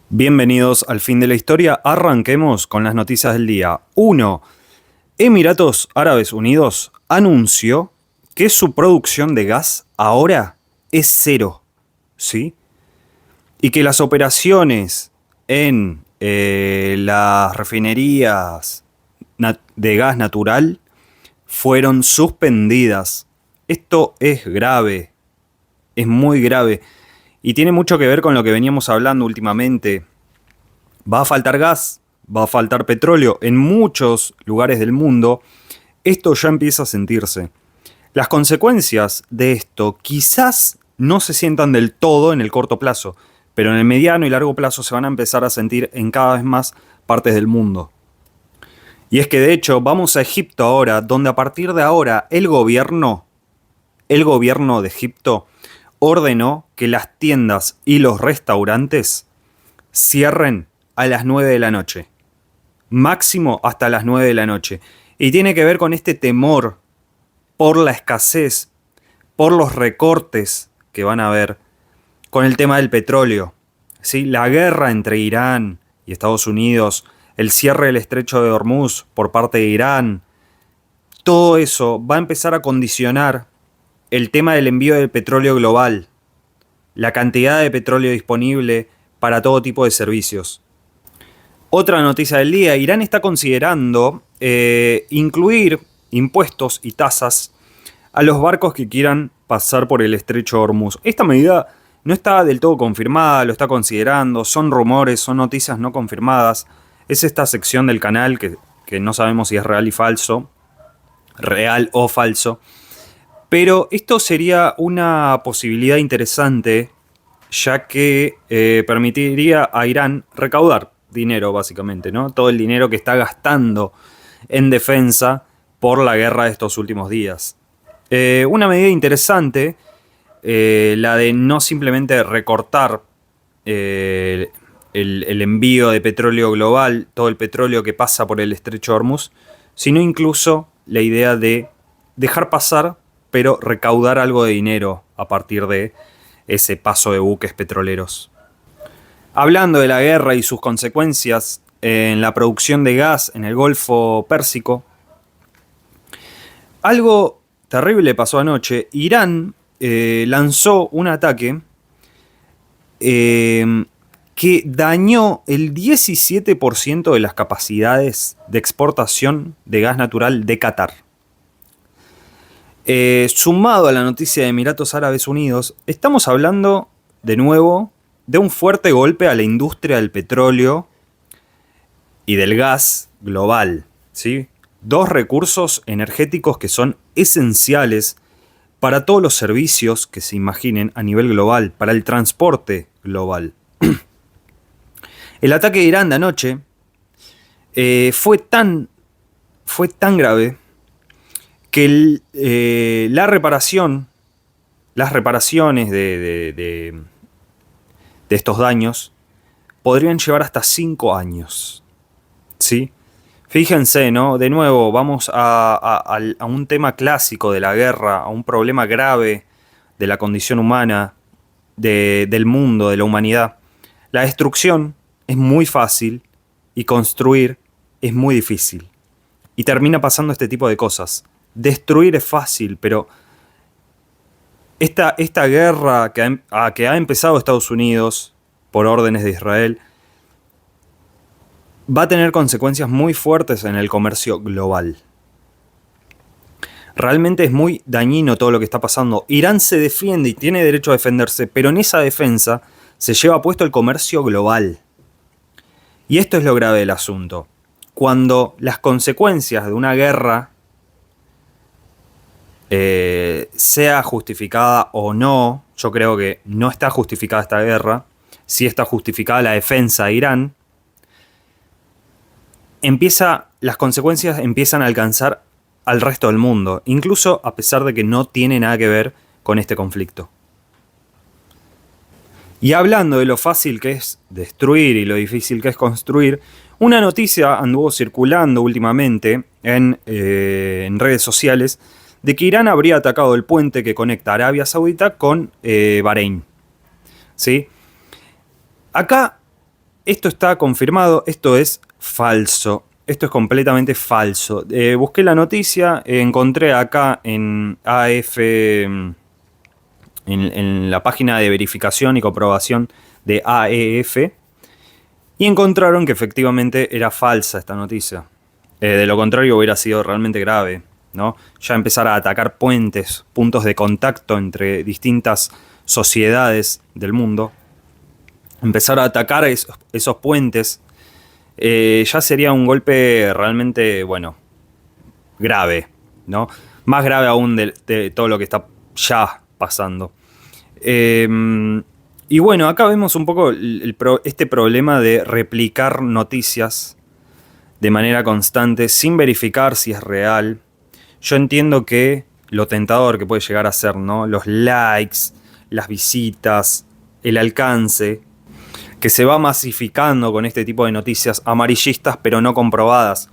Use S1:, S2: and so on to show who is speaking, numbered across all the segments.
S1: Bienvenidos al fin de la historia. Arranquemos con las noticias del día. 1. Emiratos Árabes Unidos anunció que su producción de gas ahora es cero, ¿sí? Y que las operaciones en las refinerías de gas natural fueron suspendidas. Esto es grave, es muy grave. Y tiene mucho que ver con lo que veníamos hablando últimamente. Va a faltar gas, va a faltar petróleo en muchos lugares del mundo. Esto ya empieza a sentirse. Las consecuencias de esto quizás no se sientan del todo en el corto plazo, pero en el mediano y largo plazo se van a empezar a sentir en cada vez más partes del mundo. Y es que de hecho vamos a Egipto ahora, donde a partir de ahora el gobierno de Egipto ordenó que las tiendas y los restaurantes cierren a las 9 de la noche. Máximo hasta las 9 de la noche. Y tiene que ver con este temor por la escasez, por los recortes que van a haber, con el tema del petróleo. ¿Sí? La guerra entre Irán y Estados Unidos, el cierre del estrecho de Hormuz por parte de Irán, todo eso va a empezar a condicionar el tema del envío del petróleo global, la cantidad de petróleo disponible para todo tipo de servicios. Otra noticia del día, Irán está considerando incluir impuestos y tasas a los barcos que quieran pasar por el estrecho de Hormuz. Esta medida no está del todo confirmada, lo está considerando, son rumores, son noticias no confirmadas. Es esta sección del canal que no sabemos si es real o falso. Pero esto sería una posibilidad interesante, ya que permitiría a Irán recaudar dinero, básicamente, ¿no? Todo el dinero que está gastando en defensa por la guerra de estos últimos días. Una medida interesante, la de no simplemente recortar el envío de petróleo global, todo el petróleo que pasa por el estrecho de Hormuz, sino incluso la idea de dejar pasar, pero recaudar algo de dinero a partir de ese paso de buques petroleros. Hablando de la guerra y sus consecuencias en la producción de gas en el Golfo Pérsico, algo terrible pasó anoche. Irán lanzó un ataque que dañó el 17% de las capacidades de exportación de gas natural de Qatar. Sumado a la noticia de Emiratos Árabes Unidos, estamos hablando de nuevo de un fuerte golpe a la industria del petróleo y del gas global, ¿sí? Dos recursos energéticos que son esenciales para todos los servicios que se imaginen a nivel global, para el transporte global. El ataque de Irán de anoche fue tan grave que las reparaciones de estos daños podrían llevar hasta 5 años. ¿Sí? Fíjense, ¿no? De nuevo, vamos a un tema clásico de la guerra, a un problema grave de la condición humana, del mundo, de la humanidad. La destrucción es muy fácil y construir es muy difícil. Y termina pasando este tipo de cosas. Destruir es fácil, pero esta guerra que ha empezado Estados Unidos por órdenes de Israel va a tener consecuencias muy fuertes en el comercio global. Realmente es muy dañino todo lo que está pasando. Irán se defiende y tiene derecho a defenderse, pero en esa defensa se lleva puesto el comercio global. Y esto es lo grave del asunto. Cuando las consecuencias de una guerra, sea justificada o no, yo creo que no está justificada esta guerra, sí está justificada la defensa de Irán, las consecuencias empiezan a alcanzar al resto del mundo, incluso a pesar de que no tiene nada que ver con este conflicto. Y hablando de lo fácil que es destruir y lo difícil que es construir, una noticia anduvo circulando últimamente en redes sociales de que Irán habría atacado el puente que conecta Arabia Saudita con Bahrein. ¿Sí? Acá esto está confirmado, esto es falso. Esto es completamente falso. Busqué la noticia, encontré acá en AF, en la página de verificación y comprobación de AEF, y encontraron que efectivamente era falsa esta noticia. De lo contrario hubiera sido realmente grave, ¿no? Ya empezar a atacar puentes, puntos de contacto entre distintas sociedades del mundo, empezar a atacar esos puentes, ya sería un golpe realmente, bueno, grave, ¿no? Más grave aún de todo lo que está ya pasando. Y bueno, acá vemos un poco este problema de replicar noticias de manera constante sin verificar si es real. Yo entiendo que lo tentador que puede llegar a ser, ¿no? Los likes, las visitas, el alcance, que se va masificando con este tipo de noticias amarillistas pero no comprobadas.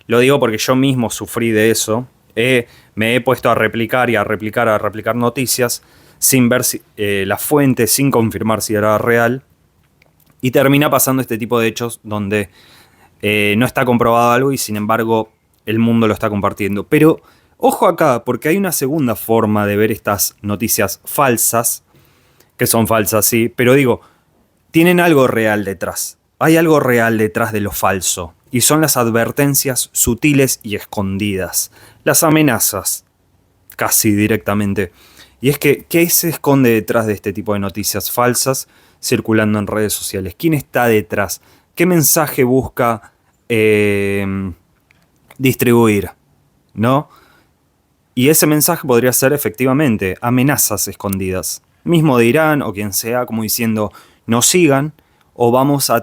S1: Lo digo porque yo mismo sufrí de eso. Me he puesto a replicar noticias sin ver la fuente, sin confirmar si era real. Y termina pasando este tipo de hechos donde no está comprobado algo y sin embargo el mundo lo está compartiendo. Pero ojo acá, porque hay una segunda forma de ver estas noticias falsas, que son falsas, sí, pero digo, tienen algo real detrás. Hay algo real detrás de lo falso. Y son las advertencias sutiles y escondidas. Las amenazas, casi directamente. Y es que, ¿qué se esconde detrás de este tipo de noticias falsas circulando en redes sociales? ¿Quién está detrás? ¿Qué mensaje busca distribuir? ¿No? Y ese mensaje podría ser efectivamente amenazas escondidas. Mismo de Irán o quien sea, como diciendo, no sigan o vamos a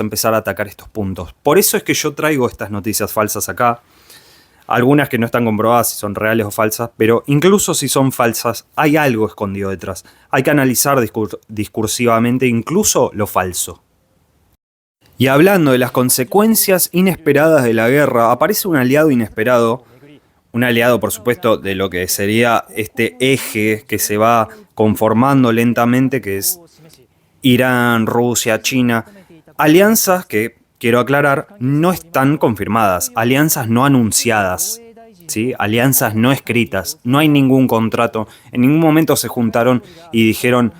S1: empezar a atacar estos puntos. Por eso es que yo traigo estas noticias falsas acá. Algunas que no están comprobadas si son reales o falsas, pero incluso si son falsas, hay algo escondido detrás. Hay que analizar discursivamente incluso lo falso. Y hablando de las consecuencias inesperadas de la guerra, aparece un aliado inesperado. Un aliado, por supuesto, de lo que sería este eje que se va conformando lentamente, que es Irán, Rusia, China. Alianzas que, quiero aclarar, no están confirmadas. Alianzas no anunciadas, ¿sí? Alianzas no escritas. No hay ningún contrato. En ningún momento se juntaron y dijeron,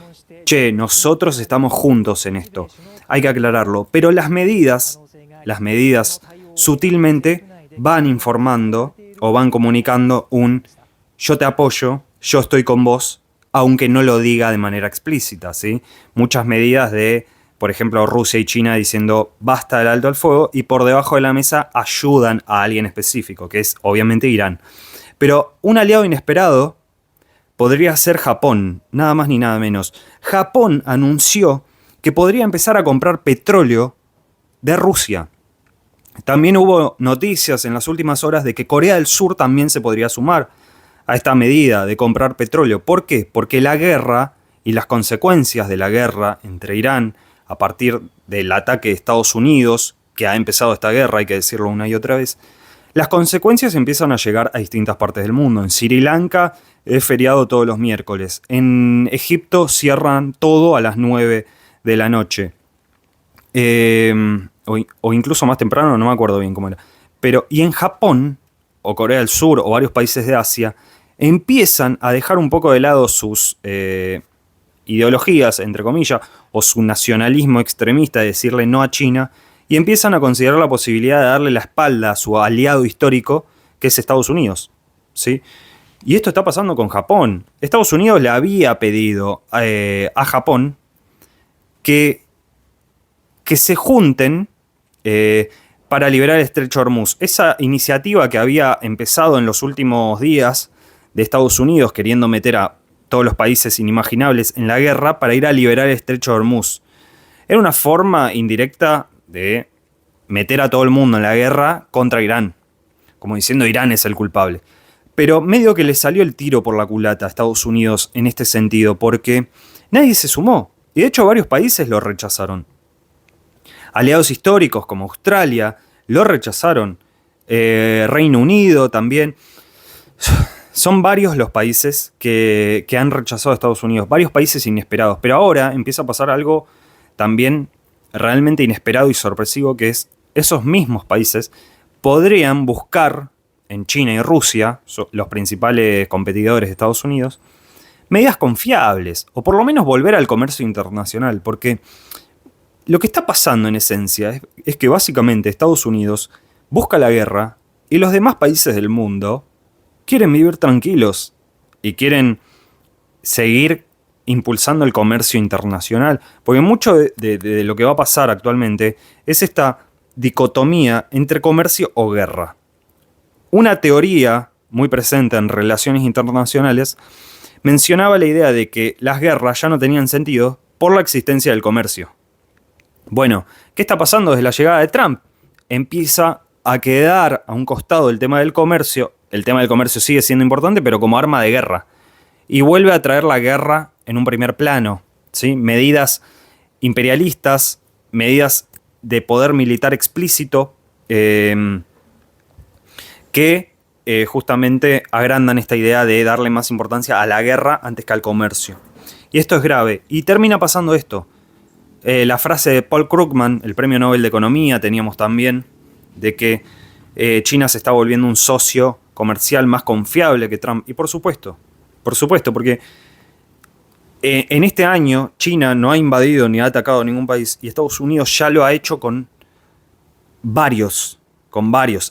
S1: che, nosotros estamos juntos en esto. Hay que aclararlo. Pero las medidas sutilmente van informando o van comunicando un yo te apoyo, yo estoy con vos, aunque no lo diga de manera explícita, ¿sí? Muchas medidas de, por ejemplo, Rusia y China diciendo basta del alto al fuego y por debajo de la mesa ayudan a alguien específico, que es obviamente Irán. Pero un aliado inesperado podría ser Japón, nada más ni nada menos. Japón anunció que podría empezar a comprar petróleo de Rusia. También hubo noticias en las últimas horas de que Corea del Sur también se podría sumar a esta medida de comprar petróleo. ¿Por qué? Porque la guerra y las consecuencias de la guerra entre Irán, a partir del ataque de Estados Unidos, que ha empezado esta guerra, hay que decirlo una y otra vez, las consecuencias empiezan a llegar a distintas partes del mundo. En Sri Lanka es feriado todos los miércoles. En Egipto cierran todo a las 9 de la noche. O incluso más temprano, no me acuerdo bien cómo era. Pero, y en Japón, o Corea del Sur, o varios países de Asia, empiezan a dejar un poco de lado sus ideologías, entre comillas, o su nacionalismo extremista de decirle no a China, y empiezan a considerar la posibilidad de darle la espalda a su aliado histórico, que es Estados Unidos, ¿sí? Y esto está pasando con Japón. Estados Unidos le había pedido a Japón que se junten para liberar el estrecho de Hormuz. Esa iniciativa que había empezado en los últimos días de Estados Unidos, queriendo meter a todos los países inimaginables en la guerra para ir a liberar el estrecho de Hormuz. Era una forma indirecta de meter a todo el mundo en la guerra contra Irán, como diciendo Irán es el culpable. Pero medio que le salió el tiro por la culata a Estados Unidos en este sentido, porque nadie se sumó. Y de hecho varios países lo rechazaron. Aliados históricos como Australia lo rechazaron. Reino Unido también. Son varios los países que han rechazado a Estados Unidos. Varios países inesperados. Pero ahora empieza a pasar algo también realmente inesperado y sorpresivo, que es esos mismos países podrían buscar en China y Rusia, los principales competidores de Estados Unidos, medidas confiables, o por lo menos volver al comercio internacional, porque lo que está pasando en esencia es que básicamente Estados Unidos busca la guerra y los demás países del mundo quieren vivir tranquilos y quieren seguir impulsando el comercio internacional, porque mucho de lo que va a pasar actualmente es esta dicotomía entre comercio o guerra. Una teoría muy presente en relaciones internacionales mencionaba la idea de que las guerras ya no tenían sentido por la existencia del comercio. Bueno, ¿qué está pasando desde la llegada de Trump? Empieza a quedar a un costado el tema del comercio. El tema del comercio sigue siendo importante, pero como arma de guerra. Y vuelve a traer la guerra en un primer plano, ¿sí? Medidas imperialistas, medidas de poder militar explícito, que justamente agrandan esta idea de darle más importancia a la guerra antes que al comercio. Y esto es grave. Y termina pasando esto. La frase de Paul Krugman, el premio Nobel de Economía, teníamos también, de que China se está volviendo un socio comercial más confiable que Trump. Y por supuesto, porque en este año China no ha invadido ni ha atacado a ningún país y Estados Unidos ya lo ha hecho con varios.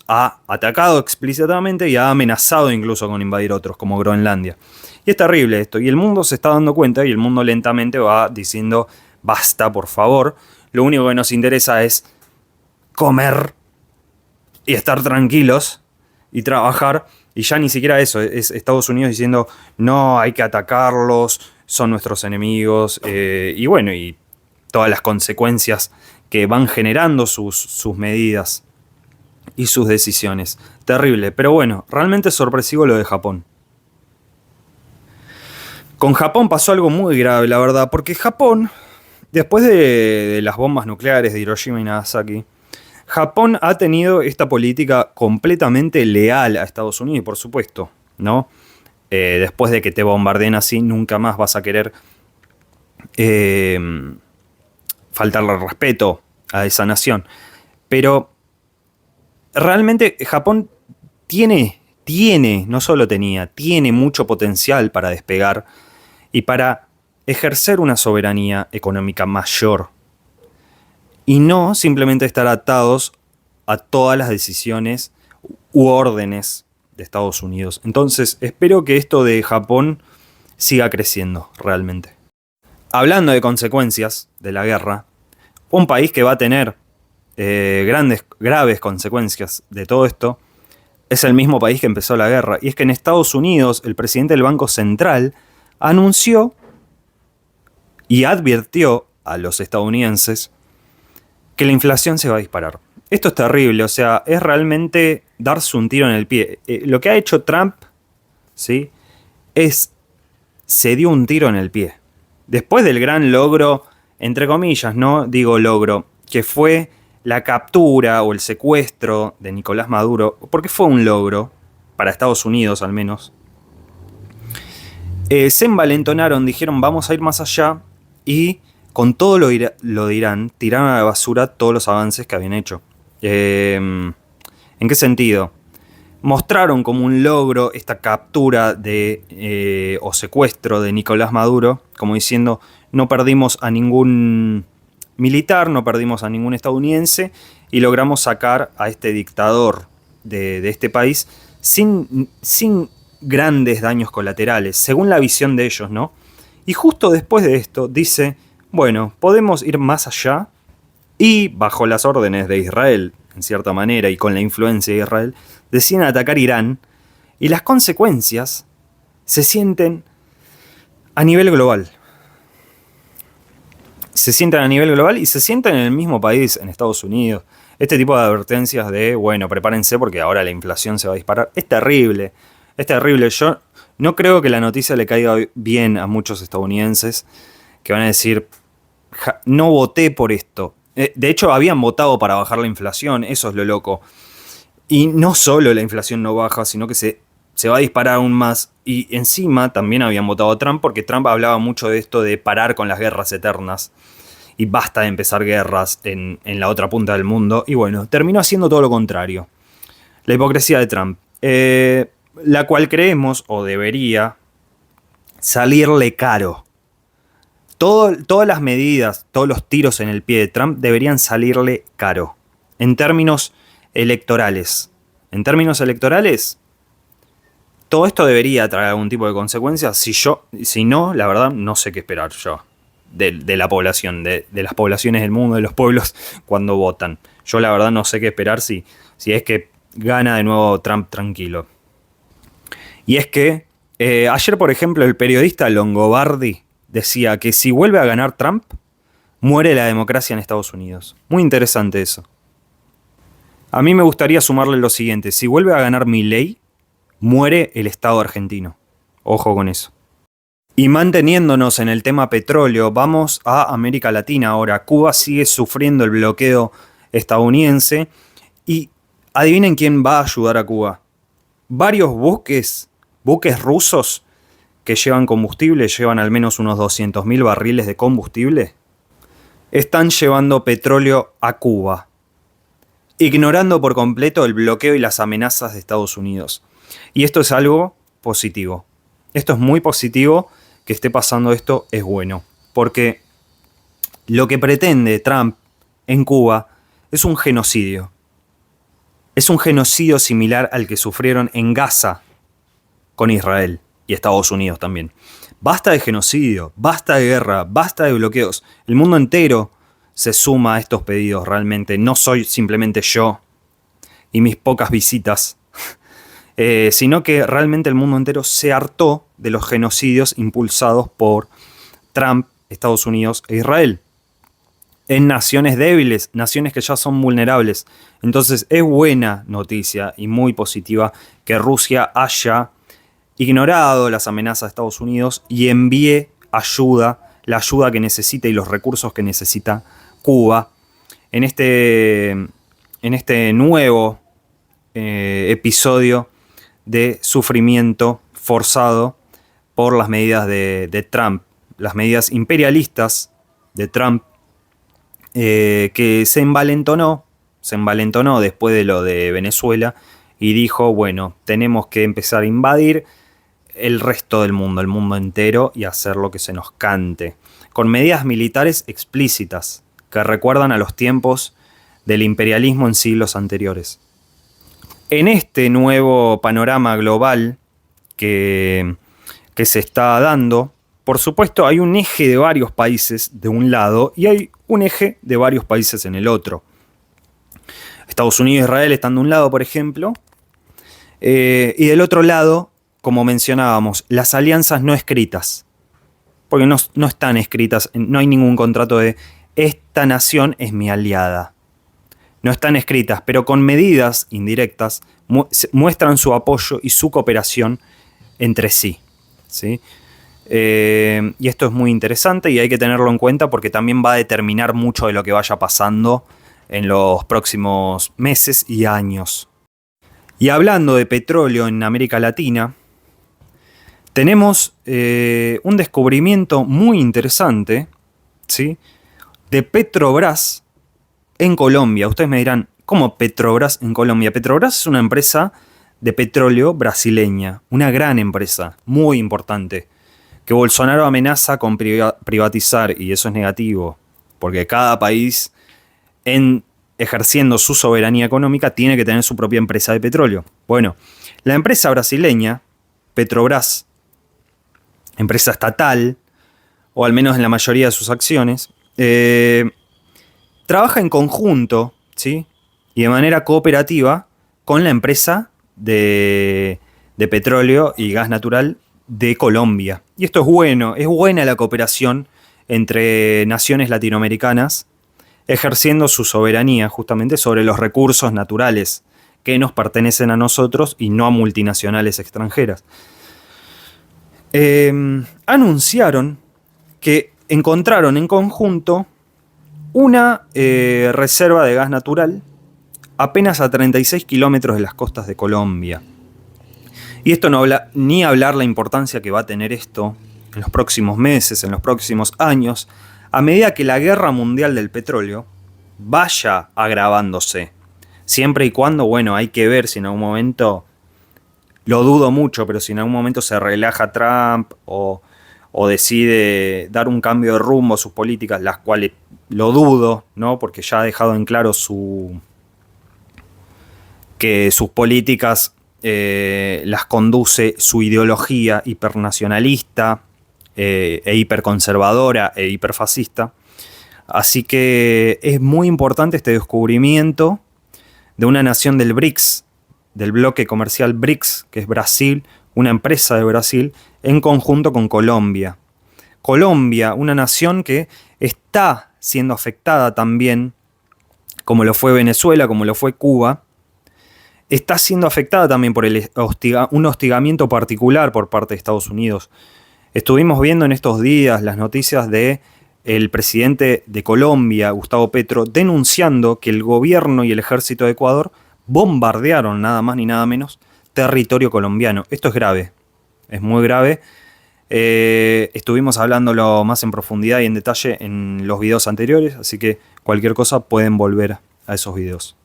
S1: Ha atacado explícitamente y ha amenazado incluso con invadir otros, como Groenlandia. Y es terrible esto. Y el mundo se está dando cuenta y el mundo lentamente va diciendo: basta, por favor. Lo único que nos interesa es comer y estar tranquilos y trabajar. Y ya ni siquiera eso. Es Estados Unidos diciendo: no, hay que atacarlos, son nuestros enemigos. Y bueno, y todas las consecuencias que van generando sus medidas y sus decisiones. Terrible. Pero bueno, realmente sorpresivo lo de Japón. Con Japón pasó algo muy grave, la verdad, porque Japón, después de las bombas nucleares de Hiroshima y Nagasaki, Japón ha tenido esta política completamente leal a Estados Unidos, por supuesto, ¿no? Después de que te bombardeen así, nunca más vas a querer faltarle al respeto a esa nación. Pero realmente Japón tiene, no solo tenía, tiene mucho potencial para despegar y para ejercer una soberanía económica mayor. Y no simplemente estar atados a todas las decisiones u órdenes de Estados Unidos. Entonces, espero que esto de Japón siga creciendo realmente. Hablando de consecuencias de la guerra, un país que va a tener graves consecuencias de todo esto es el mismo país que empezó la guerra. Y es que en Estados Unidos el presidente del Banco Central anunció y advirtió a los estadounidenses que la inflación se va a disparar. Esto es terrible, o sea, es realmente darse un tiro en el pie. Lo que ha hecho Trump, ¿sí?, se dio un tiro en el pie. Después del gran logro, entre comillas, no digo logro, que fue la captura o el secuestro de Nicolás Maduro, porque fue un logro, para Estados Unidos al menos, se envalentonaron, dijeron vamos a ir más allá y con todo lo de Irán tiraron a la basura todos los avances que habían hecho. ¿En qué sentido? Mostraron como un logro esta captura o secuestro de Nicolás Maduro, como diciendo no perdimos a ningún militar, no perdimos a ningún estadounidense y logramos sacar a este dictador de este país sin grandes daños colaterales, según la visión de ellos, ¿no? Y justo después de esto dice, bueno, podemos ir más allá y bajo las órdenes de Israel, en cierta manera, y con la influencia de Israel, deciden atacar Irán y las consecuencias se sienten a nivel global. Se sienten a nivel global y se sienten en el mismo país, en Estados Unidos. Este tipo de advertencias de, bueno, prepárense porque ahora la inflación se va a disparar. Es terrible, es terrible. Yo no creo que la noticia le caiga bien a muchos estadounidenses que van a decir, no voté por esto. De hecho, habían votado para bajar la inflación, eso es lo loco. Y no solo la inflación no baja, sino que se va a disparar aún más. Y encima también habían votado a Trump porque Trump hablaba mucho de esto de parar con las guerras eternas. y basta de empezar guerras en la otra punta del mundo. Y bueno, terminó haciendo todo lo contrario. La hipocresía de Trump, la cual creemos, o debería, salirle caro. Todas las medidas, todos los tiros en el pie de Trump deberían salirle caro. En términos electorales. En términos electorales, todo esto debería traer algún tipo de consecuencias. Si no, la verdad, no sé qué esperar yo de la población, de las poblaciones del mundo, de los pueblos, cuando votan. Yo la verdad no sé qué esperar si es que gana de nuevo Trump tranquilo. Y es que ayer, por ejemplo, el periodista Longobardi decía que si vuelve a ganar Trump, muere la democracia en Estados Unidos. Muy interesante eso. A mí me gustaría sumarle lo siguiente. Si vuelve a ganar Milei, muere el Estado argentino. Ojo con eso. Y manteniéndonos en el tema petróleo, vamos a América Latina ahora. Cuba sigue sufriendo el bloqueo estadounidense. Y adivinen quién va a ayudar a Cuba. Varios buques rusos que llevan combustible, llevan al menos unos 200.000 barriles de combustible, están llevando petróleo a Cuba, ignorando por completo el bloqueo y las amenazas de Estados Unidos. Y esto es algo positivo. Esto es muy positivo, que esté pasando esto es bueno, porque lo que pretende Trump en Cuba es un genocidio. Es un genocidio similar al que sufrieron en Gaza con Israel y Estados Unidos también. Basta de genocidio, basta de guerra, basta de bloqueos. El mundo entero se suma a estos pedidos realmente. No soy simplemente yo y mis pocas visitas, sino que realmente el mundo entero se hartó de los genocidios impulsados por Trump, Estados Unidos e Israel. En naciones débiles, naciones que ya son vulnerables. Entonces es buena noticia y muy positiva que Rusia haya ignorado las amenazas de Estados Unidos y envíe ayuda, la ayuda que necesita y los recursos que necesita Cuba en este nuevo episodio de sufrimiento forzado por las medidas de Trump, las medidas imperialistas de Trump, que se envalentonó después de lo de Venezuela y dijo, bueno, tenemos que empezar a invadir el resto del mundo, el mundo entero, y hacer lo que se nos cante, con medidas militares explícitas que recuerdan a los tiempos del imperialismo en siglos anteriores. En este nuevo panorama global que se está dando, por supuesto hay un eje de varios países de un lado y hay un eje de varios países en el otro. Estados Unidos e Israel están de un lado, por ejemplo, y del otro lado, como mencionábamos, las alianzas no escritas, porque no están escritas, no hay ningún contrato de esta nación es mi aliada. No están escritas, pero con medidas indirectas muestran su apoyo y su cooperación entre sí, ¿sí? Y esto es muy interesante y hay que tenerlo en cuenta porque también va a determinar mucho de lo que vaya pasando en los próximos meses y años. Y hablando de petróleo en América Latina, tenemos un descubrimiento muy interesante, ¿sí?, de Petrobras en Colombia. Ustedes me dirán, ¿cómo Petrobras en Colombia? Petrobras es una empresa de petróleo brasileña, una gran empresa, muy importante, que Bolsonaro amenaza con privatizar, y eso es negativo, porque cada país, ejerciendo su soberanía económica, tiene que tener su propia empresa de petróleo. Bueno, la empresa brasileña, Petrobras, empresa estatal, o al menos en la mayoría de sus acciones, trabaja en conjunto, ¿sí?, y de manera cooperativa con la empresa de petróleo y gas natural de Colombia. Y esto es bueno, es buena la cooperación entre naciones latinoamericanas, ejerciendo su soberanía justamente sobre los recursos naturales que nos pertenecen a nosotros y no a multinacionales extranjeras. Anunciaron que encontraron en conjunto una reserva de gas natural apenas a 36 kilómetros de las costas de Colombia. Y esto no habla ni hablar la importancia que va a tener esto en los próximos meses, en los próximos años, a medida que la guerra mundial del petróleo vaya agravándose. Siempre y cuando, bueno, hay que ver si en algún momento, lo dudo mucho, pero si en algún momento se relaja Trump o decide dar un cambio de rumbo a sus políticas, las cuales lo dudo, ¿no? Porque ya ha dejado en claro que sus políticas las conduce su ideología hipernacionalista, e hiperconservadora e hiperfascista. Así que es muy importante este descubrimiento de una nación del BRICS, del bloque comercial BRICS, que es Brasil, una empresa de Brasil, en conjunto con Colombia. Colombia, una nación que está siendo afectada también, como lo fue Venezuela, como lo fue Cuba, está siendo afectada también por un hostigamiento particular por parte de Estados Unidos. Estuvimos viendo en estos días las noticias de el presidente de Colombia, Gustavo Petro, denunciando que el gobierno y el ejército de Ecuador bombardearon nada más ni nada menos territorio colombiano. Esto es grave, es muy grave. Estuvimos hablándolo más en profundidad y en detalle en los videos anteriores, así que cualquier cosa pueden volver a esos videos.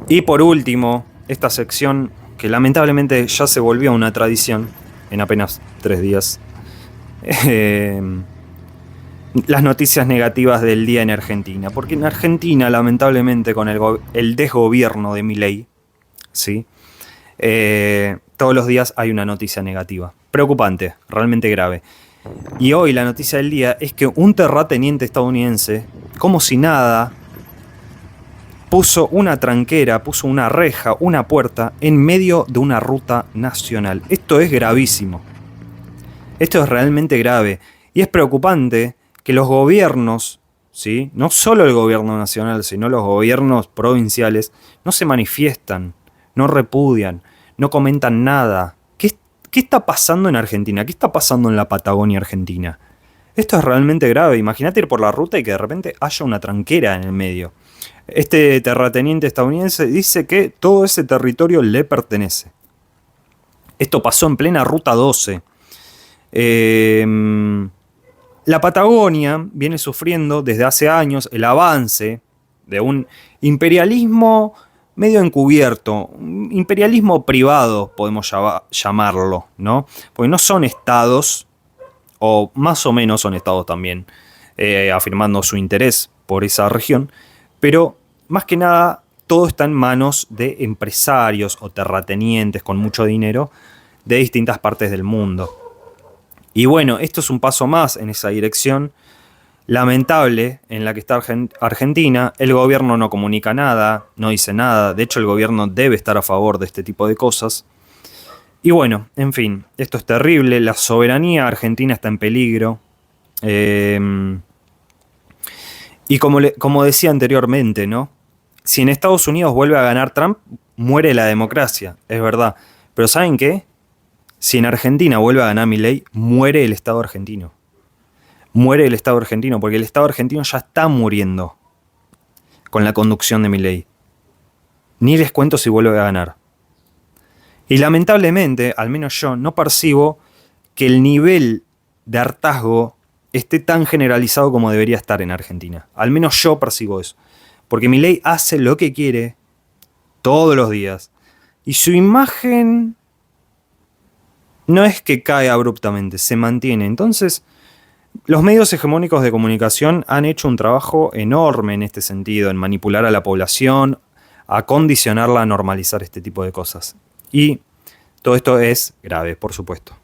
S1: Y por último, esta sección que lamentablemente ya se volvió una tradición en apenas 3 días. Las noticias negativas del día en Argentina. Porque en Argentina, lamentablemente, con el desgobierno de Milei, ¿sí? Todos los días hay una noticia negativa. Preocupante, realmente grave. Y hoy la noticia del día es que un terrateniente estadounidense, como si nada, puso una tranquera, puso una reja, una puerta en medio de una ruta nacional. Esto es gravísimo. Esto es realmente grave. Y es preocupante que los gobiernos, ¿sí?, no solo el gobierno nacional, sino los gobiernos provinciales, no se manifiestan, no repudian, no comentan nada. ¿Qué está pasando en Argentina? ¿Qué está pasando en la Patagonia Argentina? Esto es realmente grave. Imagínate ir por la ruta y que de repente haya una tranquera en el medio. Este terrateniente estadounidense dice que todo ese territorio le pertenece. Esto pasó en plena Ruta 12. La Patagonia viene sufriendo desde hace años el avance de un imperialismo medio encubierto, un imperialismo privado, podemos llamarlo, ¿no? Porque no son estados, o más o menos son estados también, afirmando su interés por esa región, pero más que nada todo está en manos de empresarios o terratenientes con mucho dinero de distintas partes del mundo. Y bueno, esto es un paso más en esa dirección lamentable en la que está Argentina. El gobierno no comunica nada, no dice nada. De hecho, el gobierno debe estar a favor de este tipo de cosas. Y bueno, en fin, esto es terrible. La soberanía argentina está en peligro. Y como decía anteriormente, ¿no? Si en Estados Unidos vuelve a ganar Trump, muere la democracia, es verdad. Pero ¿saben qué? Si en Argentina vuelve a ganar Milei, muere el Estado argentino. Muere el Estado argentino, porque el Estado argentino ya está muriendo con la conducción de Milei. Ni les cuento si vuelve a ganar. Y lamentablemente, al menos yo, no percibo que el nivel de hartazgo esté tan generalizado como debería estar en Argentina. Al menos yo percibo eso. Porque Milei hace lo que quiere todos los días. Y su imagen no es que cae abruptamente, se mantiene. Entonces, los medios hegemónicos de comunicación han hecho un trabajo enorme en este sentido, en manipular a la población, a condicionarla a normalizar este tipo de cosas. Y todo esto es grave, por supuesto.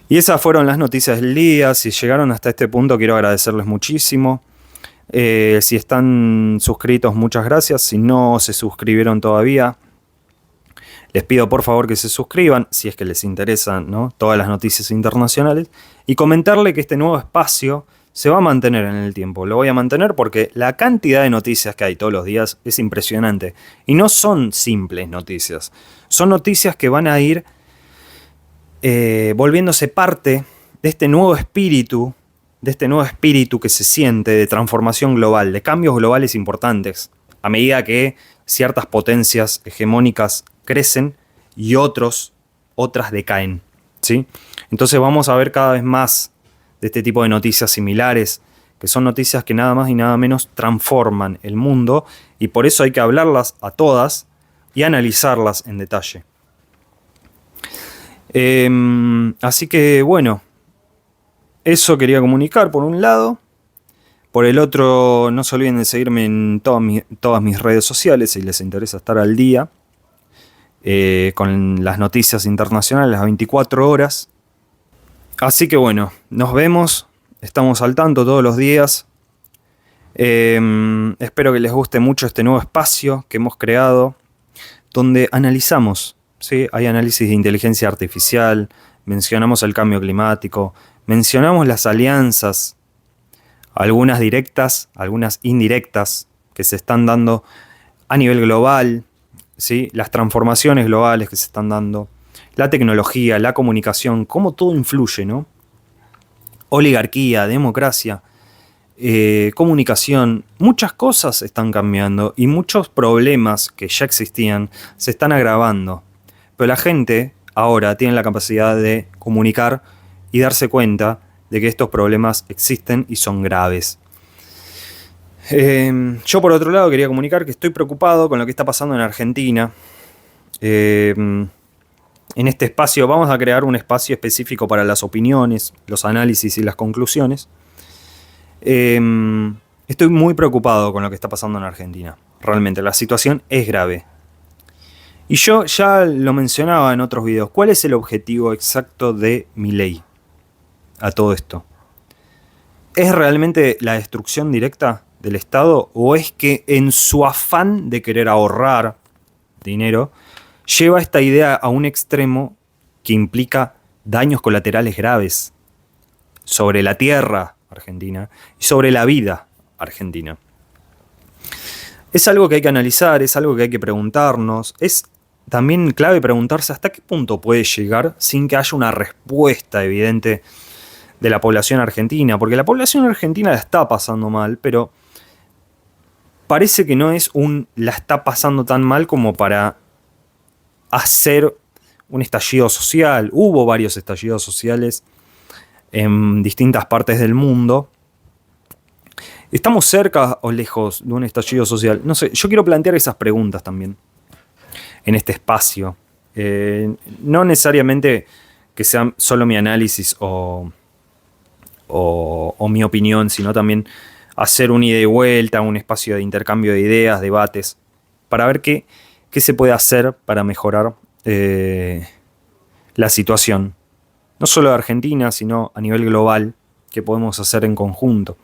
S1: Y esas fueron las noticias del día. Si llegaron hasta este punto, quiero agradecerles muchísimo. Si están suscritos, muchas gracias. Si no se suscribieron todavía, les pido por favor que se suscriban, si es que les interesan, ¿no?, todas las noticias internacionales. Y comentarle que este nuevo espacio se va a mantener en el tiempo. Lo voy a mantener porque la cantidad de noticias que hay todos los días es impresionante. Y no son simples noticias. Son noticias que van a ir volviéndose parte de este nuevo espíritu que se siente de transformación global, de cambios globales importantes, a medida que ciertas potencias hegemónicas crecen y otras decaen, ¿sí? Entonces vamos a ver cada vez más de este tipo de noticias similares que son noticias que nada más y nada menos transforman el mundo, y por eso hay que hablarlas a todas y analizarlas en detalle. Así que bueno, eso quería comunicar por un lado. Por el otro, no se olviden de seguirme en todas mis redes sociales si les interesa estar al día con las noticias internacionales las 24 horas. Así que bueno, nos vemos, estamos al tanto todos los días. Espero que les guste mucho este nuevo espacio que hemos creado, donde analizamos, ¿sí? Hay análisis de inteligencia artificial, mencionamos el cambio climático, mencionamos las alianzas, algunas directas, algunas indirectas, que se están dando a nivel global, ¿sí? Las transformaciones globales que se están dando, la tecnología, la comunicación, cómo todo influye, ¿no? Oligarquía, democracia, comunicación, muchas cosas están cambiando y muchos problemas que ya existían se están agravando. Pero la gente ahora tiene la capacidad de comunicar y darse cuenta de que estos problemas existen y son graves. Yo por otro lado quería comunicar que estoy preocupado con lo que está pasando en Argentina. En este espacio vamos a crear un espacio específico para las opiniones, los análisis y las conclusiones. Estoy muy preocupado con lo que está pasando en Argentina. Realmente, la situación es grave. Y yo ya lo mencionaba en otros videos. ¿Cuál es el objetivo exacto de Milei a todo esto? ¿Es realmente la destrucción directa del Estado? ¿O es que en su afán de querer ahorrar dinero, lleva esta idea a un extremo que implica daños colaterales graves sobre la tierra argentina y sobre la vida argentina? Es algo que hay que analizar, es algo que hay que preguntarnos. Es también clave preguntarse hasta qué punto puede llegar sin que haya una respuesta evidente de la población argentina, porque la población argentina la está pasando mal, pero parece que no es la está pasando tan mal como para hacer un estallido social. Hubo varios estallidos sociales en distintas partes del mundo. ¿Estamos cerca o lejos de un estallido social? No sé, yo quiero plantear esas preguntas también en este espacio. No necesariamente que sea solo mi análisis o mi opinión, sino también hacer un ida y vuelta, un espacio de intercambio de ideas, debates, para ver qué se puede hacer para mejorar la situación. No solo de Argentina, sino a nivel global, que podemos hacer en conjunto.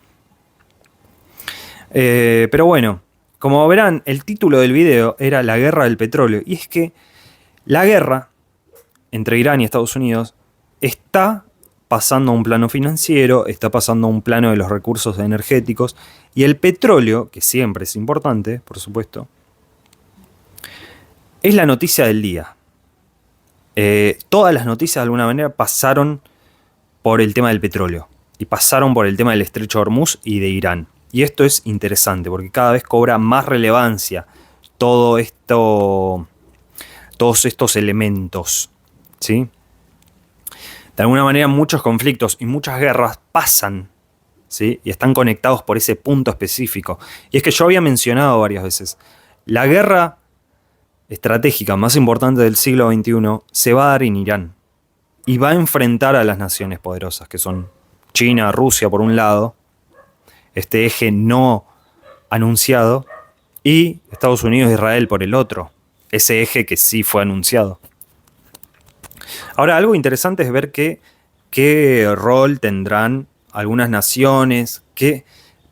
S1: Pero bueno, como verán, el título del video era La guerra del petróleo. Y es que la guerra entre Irán y Estados Unidos está pasando a un plano financiero, está pasando a un plano de los recursos energéticos. Y el petróleo, que siempre es importante, por supuesto, es la noticia del día. Todas las noticias de alguna manera pasaron por el tema del petróleo. Y pasaron por el tema del estrecho de Hormuz y de Irán. Y esto es interesante porque cada vez cobra más relevancia todos estos elementos, ¿sí? De alguna manera muchos conflictos y muchas guerras pasan, ¿sí? Y están conectados por ese punto específico. Y es que yo había mencionado varias veces, la guerra estratégica más importante del siglo XXI se va a dar en Irán. Y va a enfrentar a las naciones poderosas, que son China, Rusia por un lado, este eje no anunciado, y Estados Unidos e Israel por el otro, ese eje que sí fue anunciado. Ahora, algo interesante es ver qué rol tendrán algunas naciones, qué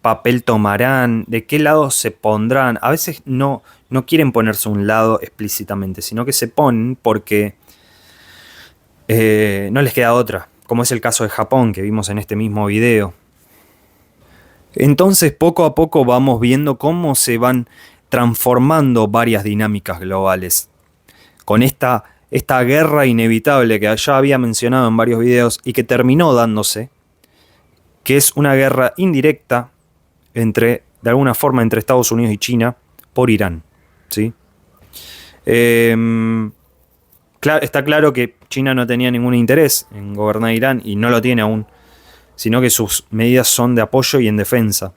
S1: papel tomarán, de qué lado se pondrán. A veces no quieren ponerse a un lado explícitamente, sino que se ponen porque no les queda otra, como es el caso de Japón que vimos en este mismo video. Entonces, poco a poco vamos viendo cómo se van transformando varias dinámicas globales. Con esta guerra inevitable que ya había mencionado en varios videos y que terminó dándose, que es una guerra indirecta de alguna forma entre Estados Unidos y China por Irán, ¿sí? Está claro que China no tenía ningún interés en gobernar Irán y no lo tiene aún. sino que sus medidas son de apoyo y en defensa.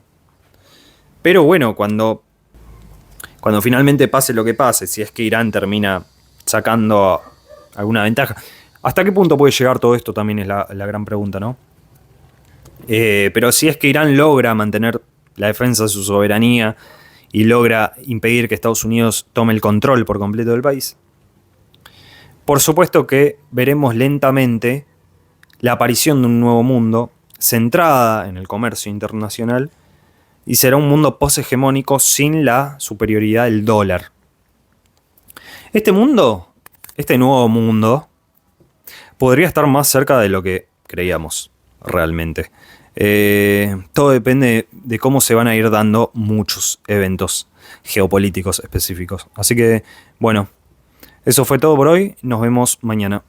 S1: Pero bueno, cuando finalmente pase lo que pase, si es que Irán termina sacando alguna ventaja, ¿hasta qué punto puede llegar todo esto? También es la gran pregunta, ¿no? Pero si es que Irán logra mantener la defensa de su soberanía y logra impedir que Estados Unidos tome el control por completo del país, por supuesto que veremos lentamente la aparición de un nuevo mundo centrada en el comercio internacional, y será un mundo poshegemónico sin la superioridad del dólar. Este nuevo mundo, podría estar más cerca de lo que creíamos realmente. Todo depende de cómo se van a ir dando muchos eventos geopolíticos específicos. Así que, bueno, eso fue todo por hoy. Nos vemos mañana.